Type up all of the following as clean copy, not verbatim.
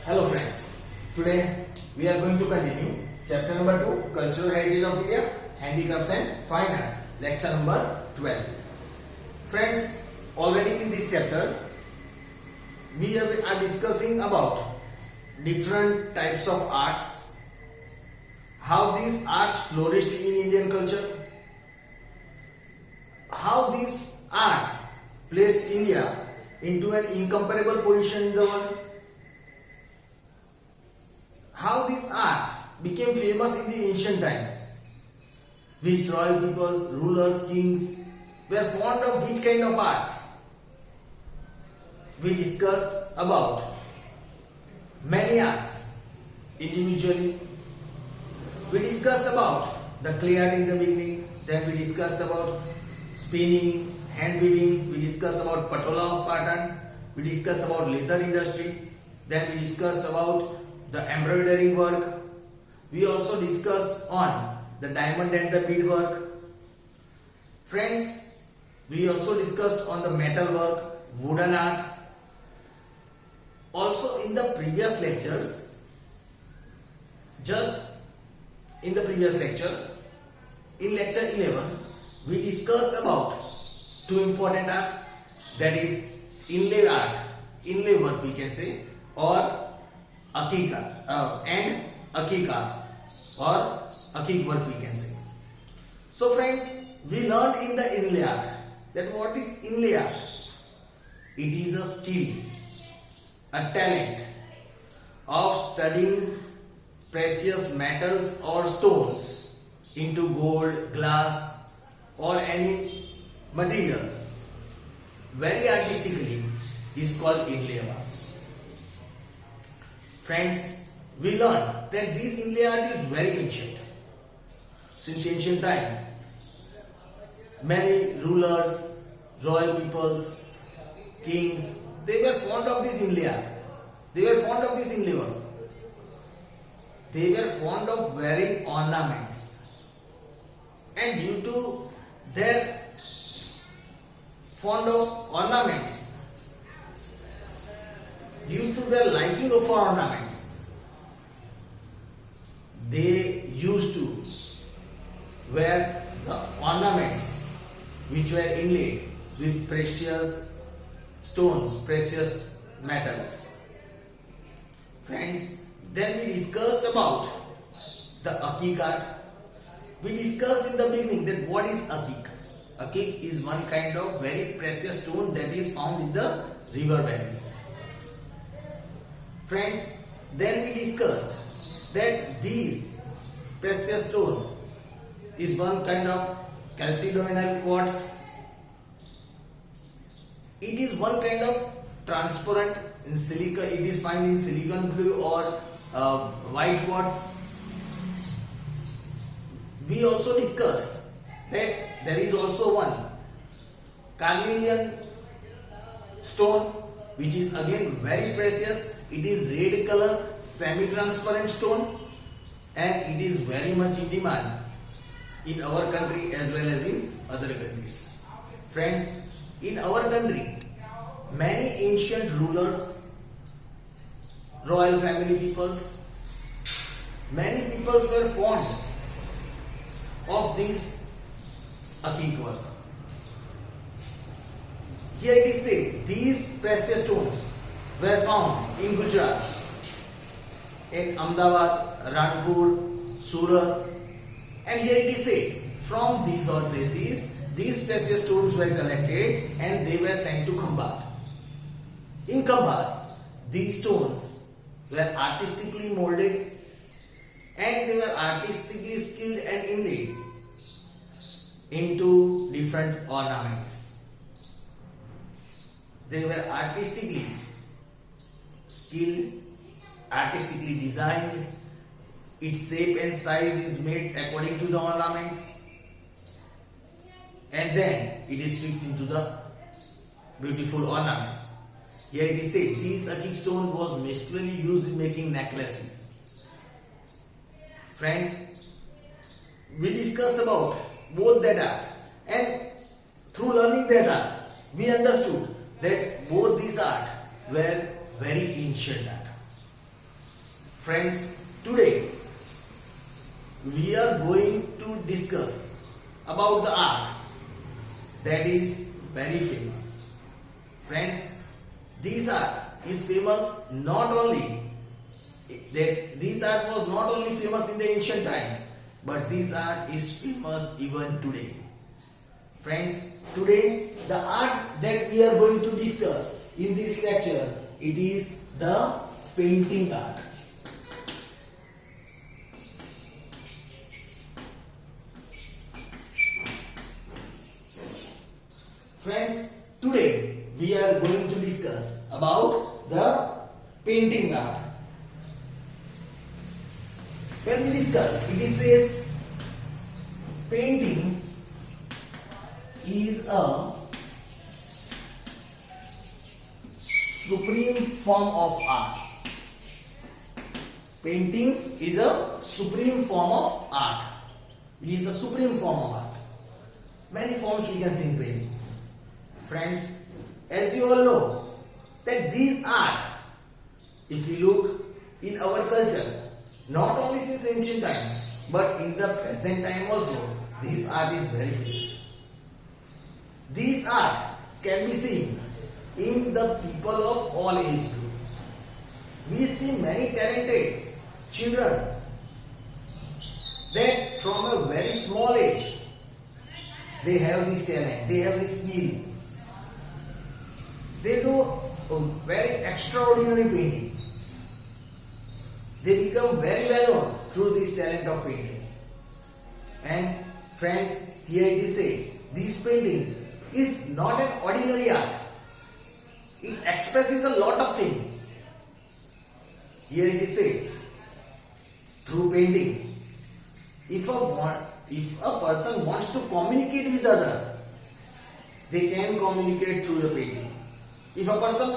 Hello friends, today we are going to continue chapter number 2 Cultural Heritage of India, Handicrafts and Fine Art, lecture number 12. Friends, already in this chapter we are discussing about different types of arts, how these arts flourished in Indian culture, how these arts placed India into an incomparable position in the world, how this art became famous in the ancient times, which royal peoples, rulers, kings were fond of which kind of arts. We discussed about many arts individually. We discussed about the clay art in the beginning, then we discussed about spinning, hand weaving, we discussed about patola of Patan, we discussed about leather industry, then we discussed about the embroidery work. We also discussed on the diamond and the bead work. Friends, we also discussed on the metal work, wooden art. Also in the previous lectures, just in the previous lecture, in lecture 11, we discussed about two important art, that is inlay art, inlay work we can say, or akika and akika or akik work we can say. So friends, we learned in the inlay art that what is inlay art? It is a skill, a talent of studying precious metals or stones into gold, glass or any material very artistically is called inlay art. Friends, we learned that this inlay art is very ancient. Since ancient time, many rulers, royal peoples, kings, they were fond of this inlay art. They were fond of this inlay work. They were fond of wearing ornaments. And due to their fond of ornaments, due to their liking of ornaments, they used to wear the ornaments which were inlaid with precious stones, precious metals. Friends, then we discussed about the akik art. We discussed in the beginning that what is akik. Akik is one kind of very precious stone that is found in the river valleys. Friends, then we discussed that these precious stone is one kind of chalcedonial quartz. It is one kind of transparent in silica. It is found in silicon blue or white quartz. We also discussed that there is also one carnelian stone which is again very precious. It is red color, semi-transparent stone and it is very much in demand in our country as well as in other countries. Friends, in our country, many ancient rulers, royal family peoples, many peoples were fond of this akik work. Here it is said, these precious stones were found in Gujarat, in Ahmedabad, Ranpur, Surat, and here it is said, from these all places, these precious stones were collected and they were sent to Khambhat. In Khambhat, these stones were artistically molded and they were artistically skilled and inlaid into different ornaments. They were artistically skilled, artistically designed. Its shape and size is made according to the ornaments and then it is fixed into the beautiful ornaments. Here it is said, this akik stone was mostly used in making necklaces. Friends, we discussed about both that art and through learning that art, we understood that both these art were very ancient art. Friends, today we are going to discuss about the art that is very famous. Friends, this art is famous not only that this art was not only famous in the ancient time, but this art is famous even today. Friends, today the art that we are going to discuss in this lecture, it is the painting art. Friends, today we are going to discuss about the painting art. When we discuss, it says painting is a supreme form of art. Painting is a supreme form of art. It is the supreme form of art. Many forms we can see in painting. Friends, as you all know that these art, if we look in our culture, not only since ancient time, but in the present time also, this art is very famous. This art can be seen in the people of all age group. We see many talented children that from a very small age, they have this talent, they have this skill. They do a very extraordinary painting. They become very well known through this talent of painting. And friends, here it is said, this painting is not an ordinary art. It expresses a lot of things. Here it is said, through painting, if a person wants to communicate with other, they can communicate through the painting. If a person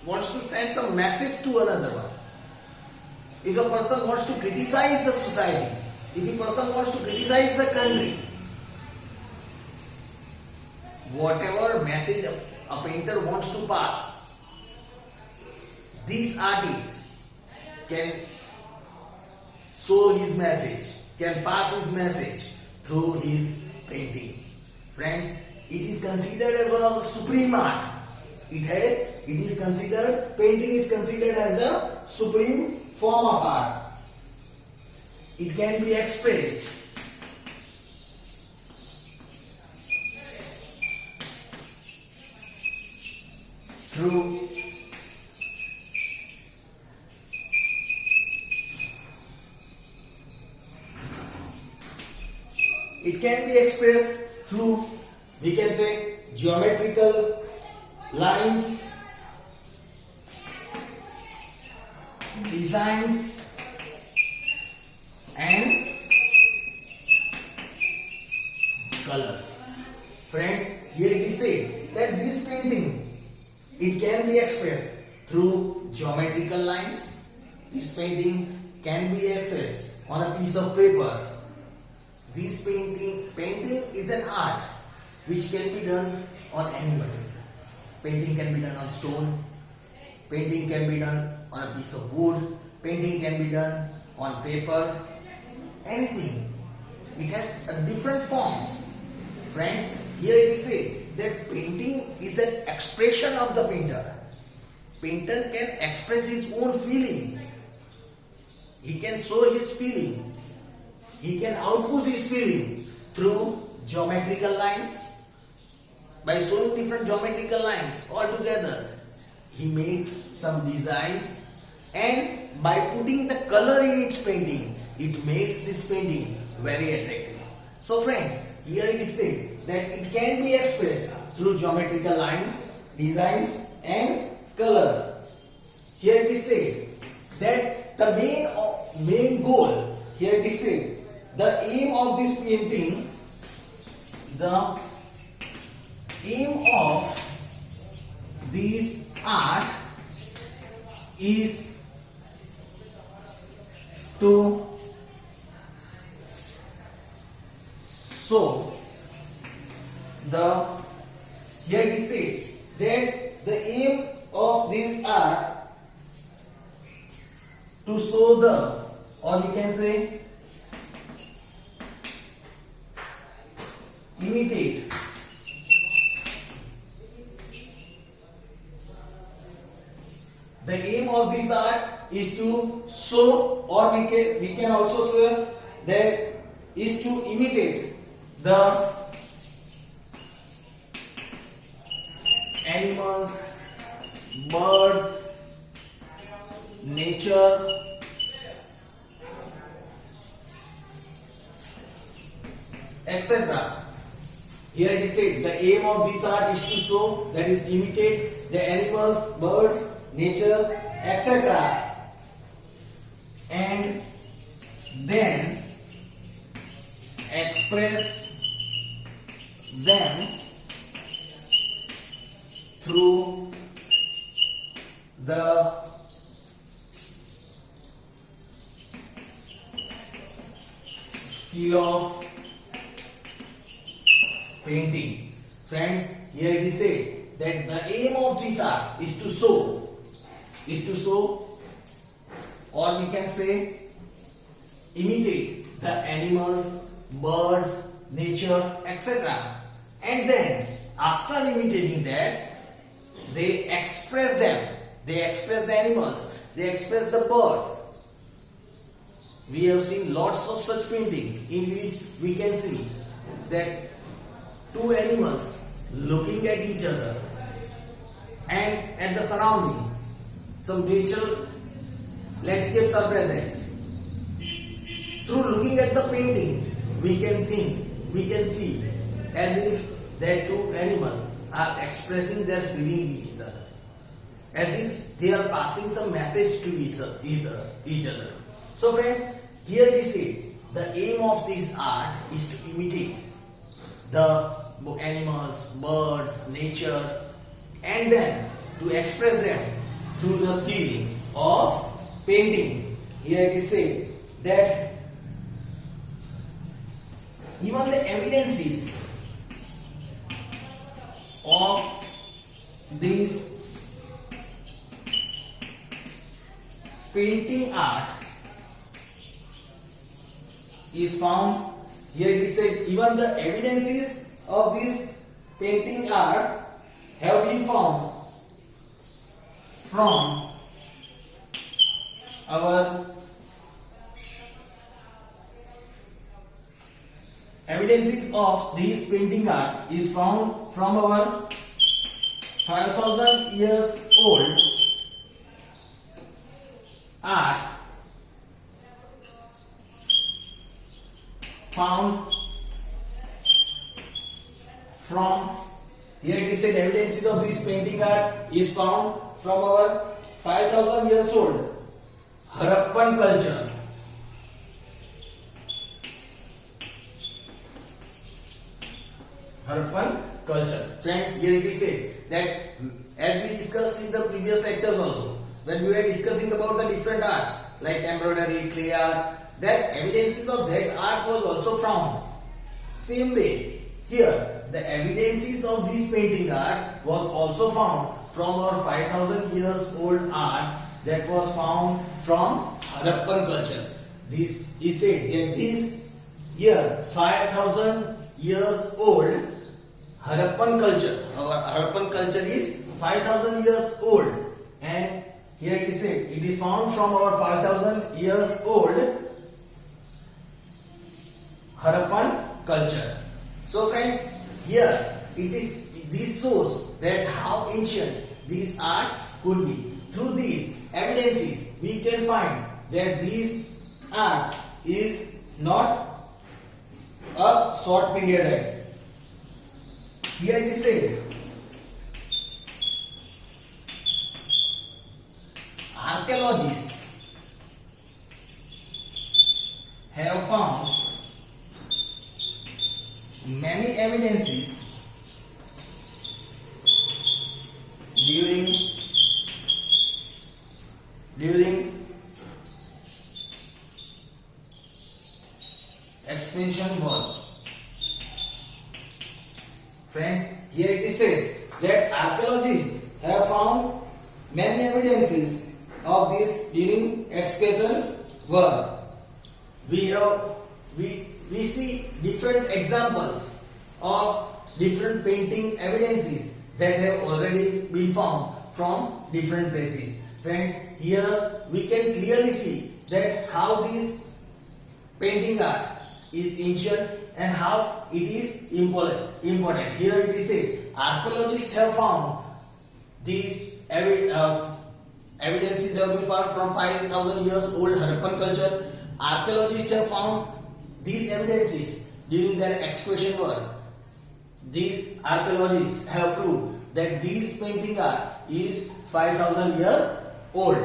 wants to send some message to another one, if a person wants to criticize the society, if a person wants to criticize the country, whatever message a painter wants to pass, this artist can show his message, can pass his message through his painting. Friends, it is considered as one of the supreme art. Painting is considered as the supreme form of art. It can be expressed through we can say, geometrical lines, designs, and colors. Friends, here it is said that this painting, it can be expressed through geometrical lines. This painting can be expressed on a piece of paper. This painting is an art which can be done on any material. Painting can be done on stone. Painting can be done on a piece of wood. Painting can be done on paper. Anything. It has different forms. Friends, here it is said that painting is an expression of the painter. Painter can express his own feeling. He can show his feeling. He can output his feeling through geometrical lines. By showing different geometrical lines all together, he makes some designs, and by putting the color in its painting, it makes this painting very attractive. So friends, here it is said that it can be expressed through geometrical lines, designs, and color. Here it is said that the main goal, here it is said, the aim of this painting, the aim of this art is to show here it is said that the aim of this art to show the, or we can say imitate the aim of this art is to show, or we can also say that is to imitate the animals, birds, nature, etc. Here it is said the aim of this art is to show, that is imitate the animals, birds, nature, etc. and then express them through the skill of painting. Friends, here it is said that the aim of this art is to show, or we can say imitate the animals, birds, nature, etc. And then after imitating that, they express them. They express the animals, they express the birds. We have seen lots of such painting in which we can see that two animals looking at each other and at the surrounding. Some natural landscapes are present. Through looking at the painting, we can think, we can see as if that two animals are expressing their feeling each other, as if they are passing some message to each other. So friends, here we say the aim of this art is to imitate the animals, birds, nature, and then to express them through the skill of painting. Here it is said that even the evidences of this painting art is found. Here it is said even the evidences of this painting art have been found from our evidences of this painting art is found from our 5,000 years old art found from, here it is said evidences of this painting art is found from our 5,000 years old Harappan culture. Harappan culture. Friends, here it is said that as we discussed in the previous lectures also, when we were discussing about the different arts like embroidery, clay art, that evidences of that art was also found. Same way, here the evidences of this painting art was also found from our 5,000 years old art that was found from Harappan culture. This is said that this year 5,000 years old Harappan culture. Our Harappan culture is 5,000 years old, and here it is said it is found from our 5,000 years old Harappan culture. So friends, here this shows that how ancient this art could be. Through these evidences, we can find that this art is not a short period. Here it is said archaeologists have found many evidences during expedition work. Friends, here it says that archaeologists have found many evidences of this during excavation work. We see different examples of different painting evidences that have already been found from different places. Friends, here we can clearly see that how this painting art is ancient and how it is important. Here it is said, archaeologists have found these evidences have been found from 5,000 years old Harappan culture. Archaeologists have found these evidences during their excavation work. These archaeologists have proved that this painting art is 5,000 years old.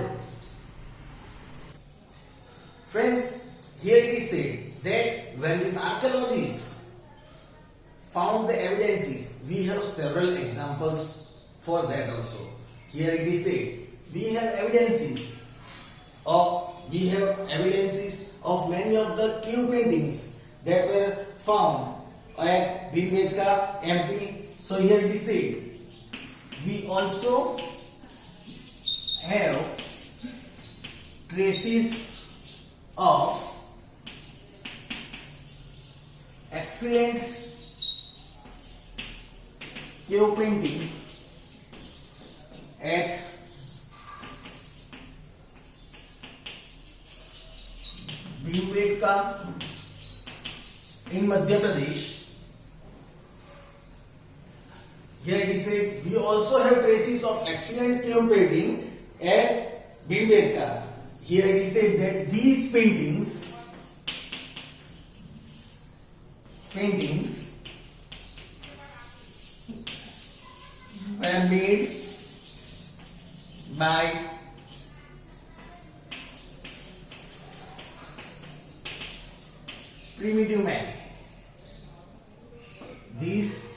Friends, here it is said that when these archaeologists found the evidences, we have several examples for that also. Here it is said, we have evidences of many of the cave paintings that were found at Bhimbetka, MP. So here it is said, we also have traces of excellent cave painting at Bhimbetka in Madhya Pradesh. Here it is said, we also have traces of excellent cave painting at Bhimbetka. Here it is said that these paintings were made by primitive man. These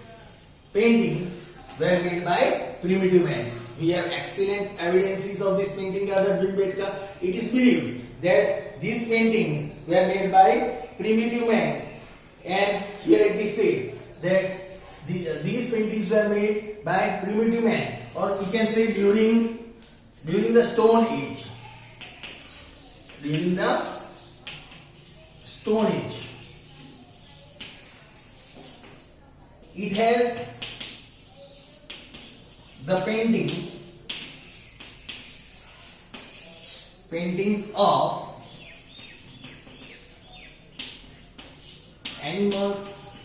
paintings were made by primitive man. We have excellent evidences of this painting at Bhimbetka. It is believed that these paintings were made by primitive man, and here it is said that these paintings were made by primitive man, or we can say during the Stone Age. During the Stone Age. It has the paintings of animals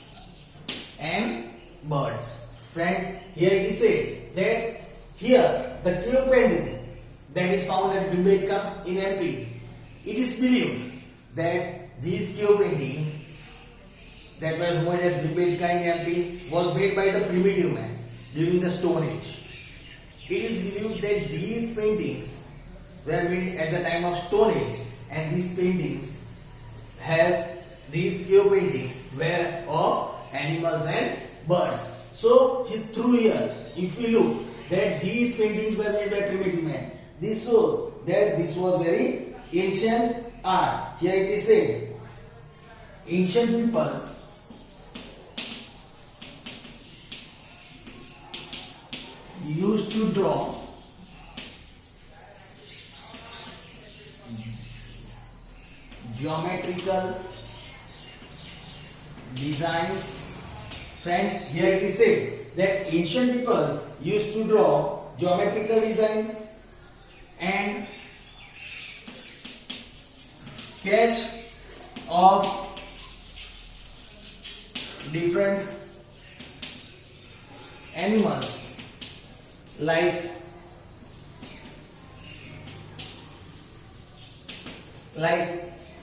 and birds. Friends, here it is said that here the cave painting that is found at Bhimbetka in MP, it is believed that these cave painting that were made at Bhimbetka in MP was made by the primitive man during the Stone Age. It is believed that these paintings were made at the time of Stone Age, and these paintings these cave paintings were of animals and birds. So through here, if we look that these paintings were made by primitive man, this shows that this was very ancient art. Here it is said, ancient people used to draw geometrical designs. Friends, here it is said that ancient people used to draw geometrical design and sketch of different animals like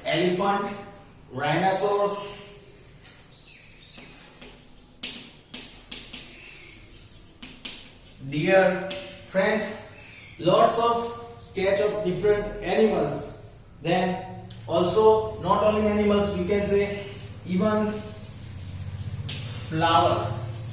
elephant, rhinoceros, deer. Friends, lots of sketch of different animals. Then also not only animals, we can say even flowers.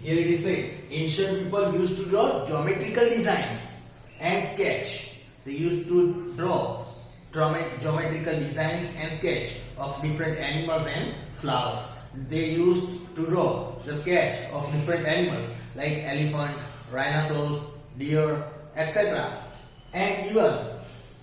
Here it is said, ancient people used to draw geometrical designs and sketch. They used to draw geometrical designs and sketch of different animals and flowers. They used to draw the sketch of different animals like elephant, rhinoceros, deer, etc. And even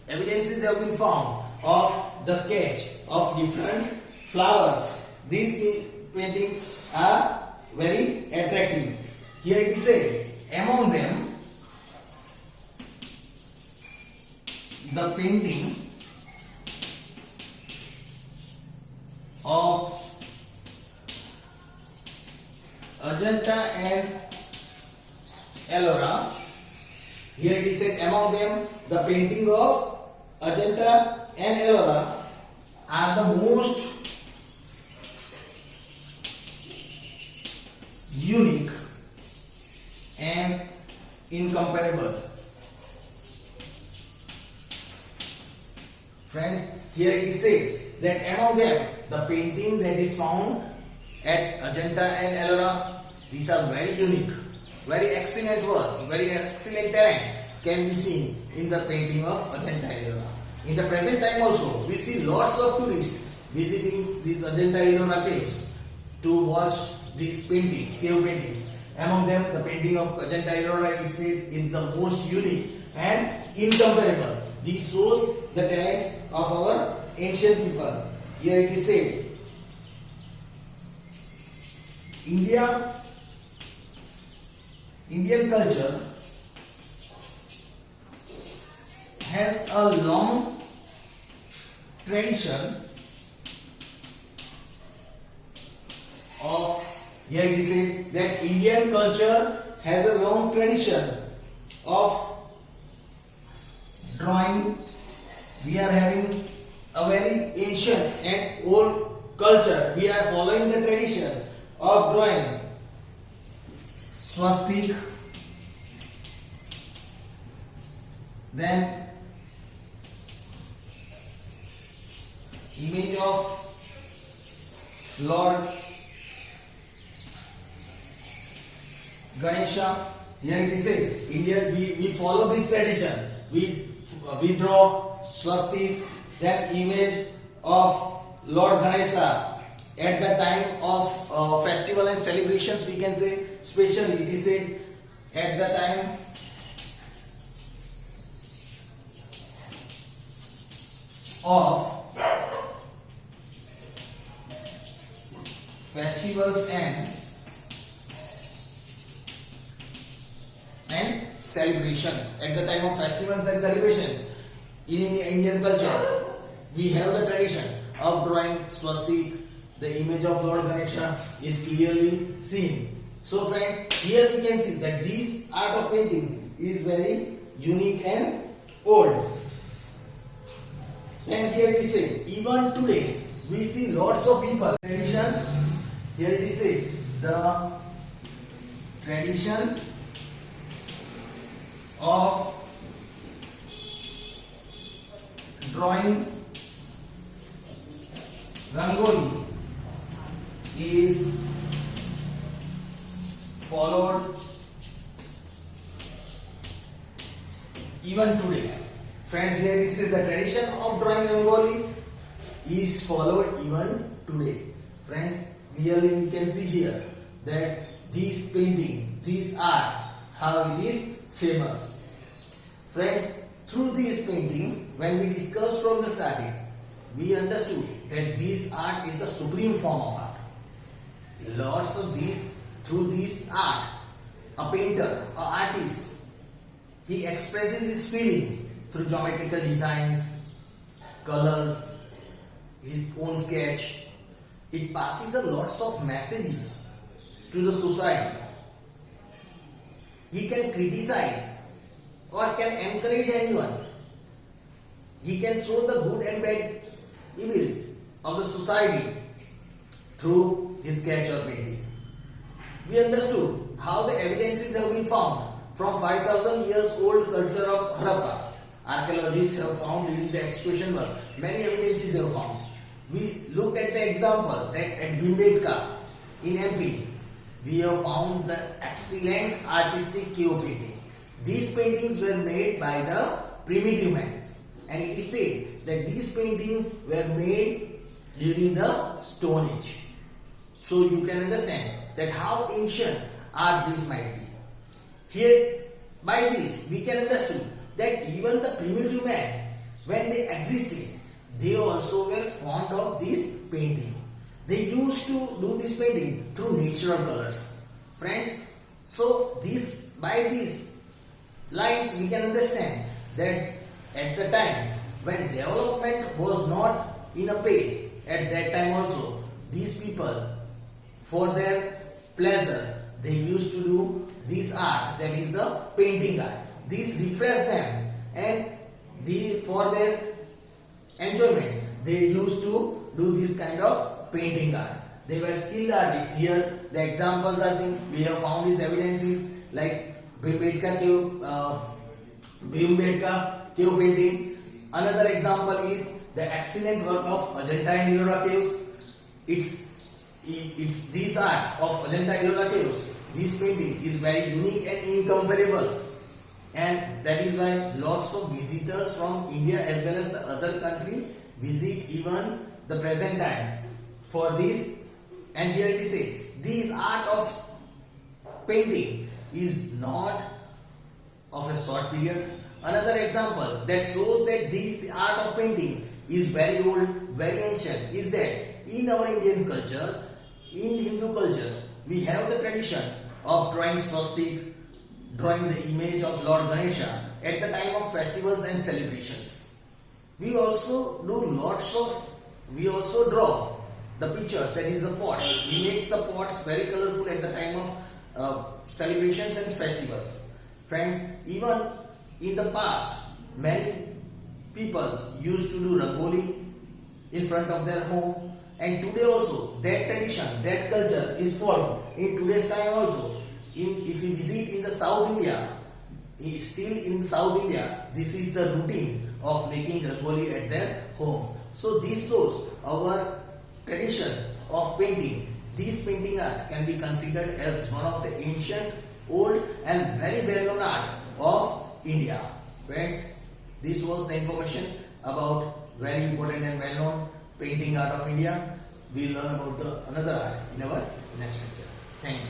evidences have been found of the sketch of different flowers. These paintings are very attractive. Here it is said, among them, the painting of Ajanta and Ellora. Here it is said, among them, the painting of Ajanta and Ellora are the most unique and incomparable. Friends, here it is said that among them, the painting that is found at Ajanta and Ellora, these are very unique, very excellent work, very excellent talent can be seen in the painting of Ajanta and Ellora. In the present time also, we see lots of tourists visiting these Ajanta and Ellora caves to watch these paintings, cave paintings. Among them, the painting of Ajanta and Ellora is said is the most unique and incomparable. This shows the talent of our ancient people. Here it is said, Indian culture has a long tradition of, here it is said that Indian culture has a long tradition of drawing. We are having a very ancient and old culture. We are following the tradition of drawing swastik, then image of Lord Ganesha. Here it is said, India, we follow this tradition. We draw swastik, then image of Lord Ganesha at the time of festival and celebrations, we can say, especially it is said at the time of festivals and celebrations. At the time of festivals and celebrations in Indian culture, we have the tradition of drawing swastik. The image of Lord Ganesha is clearly seen. So friends, here we can see that this art of painting is very unique and old. Then here it is said, even today we see lots of people. Tradition, here it is said, the tradition of drawing Rangoli is followed even today. Friends, here is the tradition of drawing Rangoli is followed even today. Friends, clearly we can see here that this painting, this art, how it is famous. Friends, through this painting, when we discussed from the starting, we understood that this art is the supreme form of art. Lots of these, through this art, a painter, an artist, he expresses his feeling through geometrical designs, colors, his own sketch. It passes a lots of messages to the society. He can criticize or can encourage anyone. He can show the good and bad evils of the society through his sketch or painting. We understood how the evidences have been found from 5,000 years old culture of Harappa. Archaeologists have found during the excavation work many evidences have found. We looked at the example that at Bhimbetka in MP, we have found the excellent artistic cave painting. These paintings were made by the primitive hands, and it is said that these paintings were made during the Stone Age. So you can understand that how ancient art this might be. Here by this we can understand that even the primitive man, when they existed, they also were fond of this painting. They used to do this painting through natural colors. Friends, so this by these lines we can understand that at the time when development was not in a pace, at that time also these people, for their pleasure, they used to do this art, that is the painting art. This refreshed them, and for their enjoyment they used to do this kind of painting art. They were skilled artists. Here the examples are seen. We have found these evidences like Bhimbetka cave painting. Another example is the excellent work of Ajanta and Ellora caves. It's this art of Ajanta and Ellora caves. This painting is very unique and incomparable, and that is why lots of visitors from India as well as the other country visit even the present time for this. And here it is said, this art of painting is not of a short period. Another example that shows that this art of painting is very old, very ancient, is that in our Indian culture, in Hindu culture, we have the tradition of drawing swastik, drawing the image of Lord Ganesha at the time of festivals and celebrations. We also draw the pictures, that is the pots. We make the pots very colorful at the time of celebrations and festivals. Friends, even in the past, many people used to do rangoli in front of their home, and today also that tradition, that culture is followed in today's time also. If you visit in the South India, still in South India, this is the routine of making rangoli at their home. So this shows our tradition of painting. This painting art can be considered as one of the ancient, old and very well known art of India. Friends, this was the information about very important and well known painting art of India. We will learn about the another art in our next lecture. Thank you.